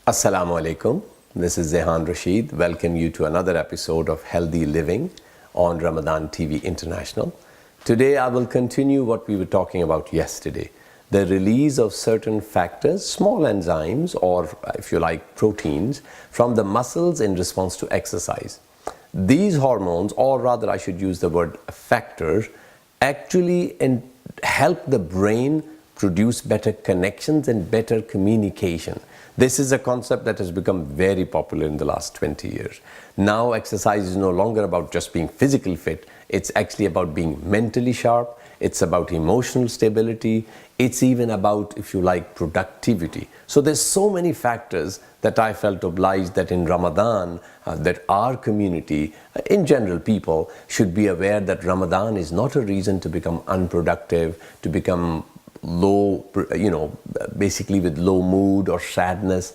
Assalamu alaikum. This is Zehan Rashid. Welcome you to another episode of Healthy Living on Ramadan TV International. Today I will continue what we were talking about yesterday. The release of certain factors, small enzymes or if you like proteins from the muscles in response to exercise. These hormones, or rather I should use the word factors, actually help the brain produce better connections and better communication. This is a concept that has become very popular in the last 20 years. Now exercise is no longer about just being physically fit, it's actually about being mentally sharp, it's about emotional stability, it's even about, if you like, productivity. So there's so many factors that I felt obliged that in Ramadan, that our community, in general people, should be aware that Ramadan is not a reason to become unproductive, to become low, basically with low mood or sadness,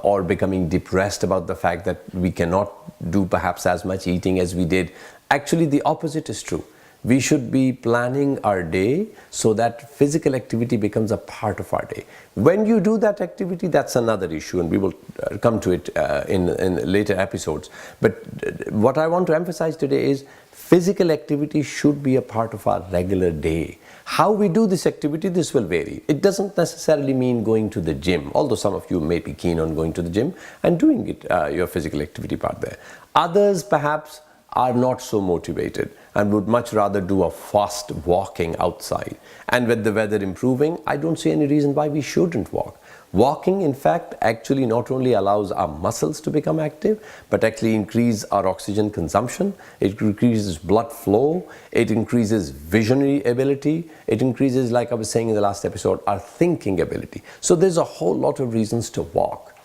or becoming depressed about the fact that we cannot do perhaps as much eating as we did. Actually, the opposite is true. We should be planning our day so that physical activity becomes a part of our day. When you do that activity, that's another issue, and we will come to it in later episodes. But what I want to emphasize today is physical activity should be a part of our regular day. How we do this activity, this will vary. It doesn't necessarily mean going to the gym, although some of you may be keen on going to the gym and doing it, your physical activity part there. Others perhaps are not so motivated and would much rather do a fast walking outside. And with the weather improving, I don't see any reason why we shouldn't walk. Walking, in fact, actually not only allows our muscles to become active, but actually increase our oxygen consumption, it increases blood flow, it increases visionary ability, it increases, like I was saying in the last episode, our thinking ability. So there's a whole lot of reasons to walk.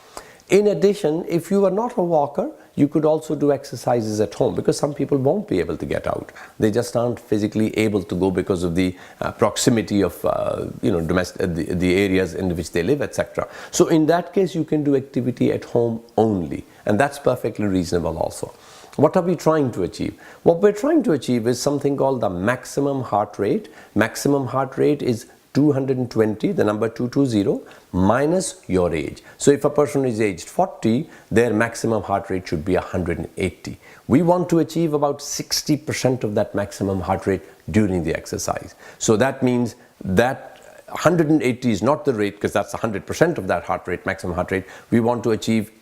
In addition, if you are not a walker, you could also do exercises at home, because some people won't be able to get out. They just aren't physically able to go because of the proximity of the areas in which they live, etc. So in that case, you can do activity at home only, and that's perfectly reasonable also. What are we trying to achieve? What we're trying to achieve is something called the maximum heart rate. Maximum heart rate is 220, the number 220, minus your age. So if a person is aged 40, their maximum heart rate should be 180. We want to achieve about 60% of that maximum heart rate during the exercise. So that means that 180 is not the rate, because that's 100% of that heart rate, maximum heart rate. We want to achieve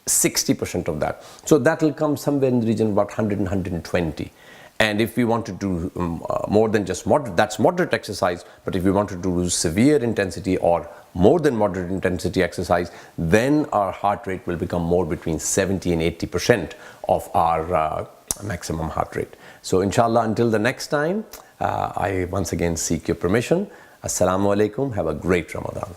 60% of that. So that will come somewhere in the region of about 100 and 120. And if we want to do more than just moderate, that's moderate exercise. But if we want to do severe intensity or more than moderate intensity exercise, then our heart rate will become more between 70 and 80% of our maximum heart rate. So inshallah, until the next time, I once again seek your permission. Assalamu alaikum. Have a great Ramadan.